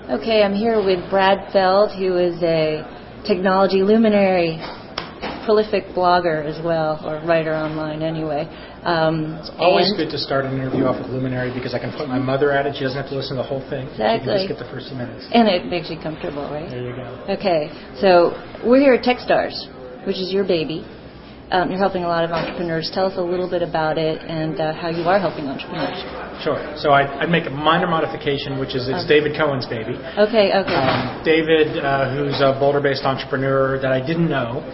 Okay, I'm here with Brad Feld, who is a technology luminary, prolific blogger as well, or writer online anyway. It's always good to start an interview off with luminary because I can put my mother at it. She doesn't have to listen to the whole thing. Exactly. She can just get the first few minutes. And it makes you comfortable, right? There you go. Okay, so we're here at TechStars, which is your baby. You're helping a lot of entrepreneurs. Tell us a little bit about it and how you are helping entrepreneurs. Sure. So I'd make a minor modification, which is it's David Cohen's baby. Okay. David, who's a Boulder-based entrepreneur that I didn't know,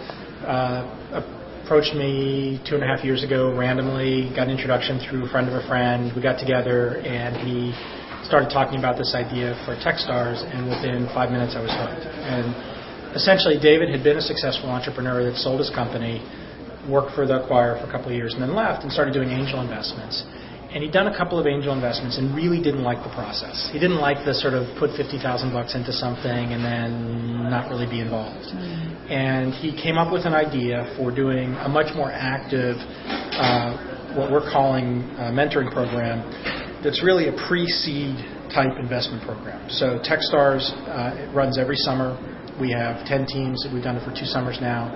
approached me 2.5 years ago randomly, got an introduction through a friend of a friend. We got together, and he started talking about this idea for TechStars, and within 5 minutes I was hooked. And essentially, David had been a successful entrepreneur that sold his company, worked for the acquirer for a couple of years, and then left and started doing angel investments. And he'd done a couple of angel investments and really didn't like the process. He didn't like the sort of put $50,000 into something and then not really be involved. And he came up with an idea for doing a much more active, what we're calling a mentoring program that's really a pre-seed type investment program. So TechStars, it runs every summer. We have 10 teams. We've done it for 2 summers now.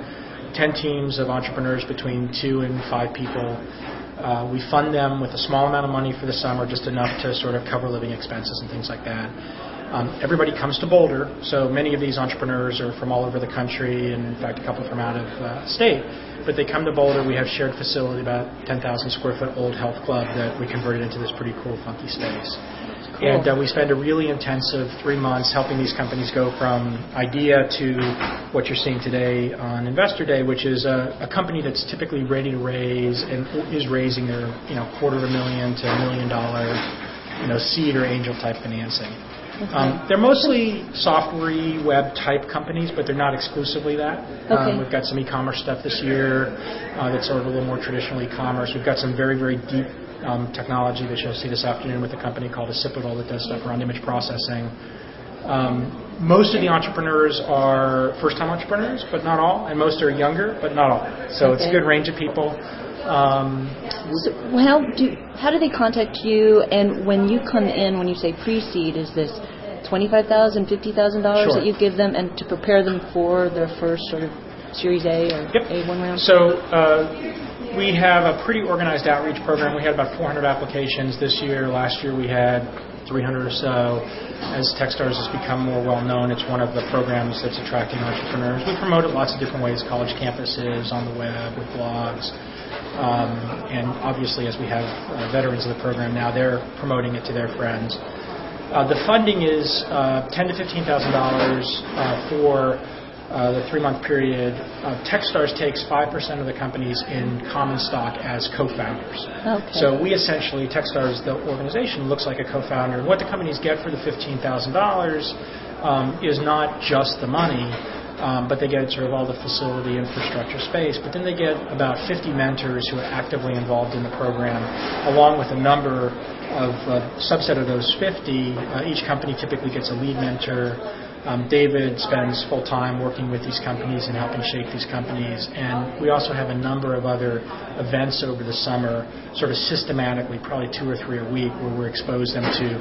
10 teams of entrepreneurs between 2 and 5 people. We fund them with a small amount of money for the summer, just enough to sort of cover living expenses and things like that. Everybody comes to Boulder, so many of these entrepreneurs are from all over the country, and in fact a couple from out of state. But they come to Boulder. We have shared facility, about 10,000 square foot old health club that we converted into this pretty cool, funky space. Cool. And we spend a really intensive 3 months helping these companies go from idea to what you're seeing today on Investor Day, which is a company that's typically ready to raise and is raising their $250,000 to $1 million seed or angel type financing. Okay. They're mostly software web type companies, but they're not exclusively that. Okay. We've got some e-commerce stuff this year that's sort of a little more traditional e-commerce. We've got some very, very deep technology that you'll see this afternoon with a company called Occipital that does stuff around image processing. Most of the entrepreneurs are first-time entrepreneurs, but not all, and most are younger, but not all. So It's a good range of people. So how do they contact you? And when you come in, when you say pre-seed, is this $25,000, $50,000 that you give them, and to prepare them for their first sort of Series A or A1 round? So we have a pretty organized outreach program. We had about 400 applications this year. Last year we had 300 or so. As TechStars has become more well-known, it's one of the programs that's attracting entrepreneurs. We promote it lots of different ways, college campuses, on the web, with blogs. And obviously, as we have veterans of the program now, they're promoting it to their friends. The funding is $10,000 to $15,000 for the 3-month period. TechStars takes 5% of the companies in common stock as co-founders. Okay. So we essentially, TechStars, the organization, looks like a co-founder. What the companies get for the $15,000 is not just the money, but they get sort of all the facility, infrastructure, space. But then they get about 50 mentors who are actively involved in the program, along with a number of subset of those 50. Each company typically gets a lead mentor. David spends full time working with these companies and helping shape these companies. And we also have a number of other events over the summer, sort of systematically, probably 2 or 3 a week, where we expose them to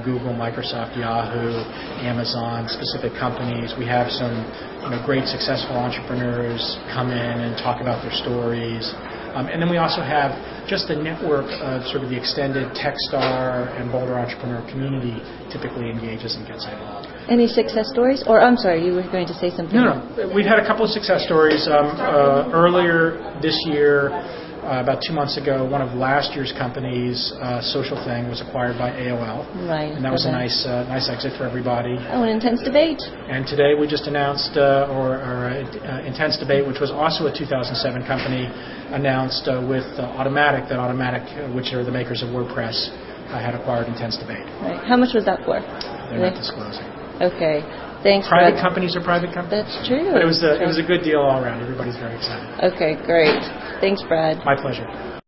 Google, Microsoft, Yahoo, Amazon, specific companies. We have some great successful entrepreneurs come in and talk about their stories. And then we also have just the network of sort of the extended TechStar and Boulder entrepreneur community typically engages and gets involved. Any success stories? Or, I'm sorry, you were going to say something. No. We've had a couple of success stories. Earlier this year, about 2 months ago, one of last year's companies, Social Thing, was acquired by AOL. Right. And that was a nice exit for everybody. Oh, an Intense Debate. And today we just announced, Intense Debate, which was also a 2007 company, announced with Automatic, that Automatic, which are the makers of WordPress, had acquired Intense Debate. Right. How much was that for? They're not disclosing. Okay. Thanks. Private companies are private companies. That's true. But it was a good deal all around. Everybody's very excited. Okay, great. Thanks, Brad. My pleasure.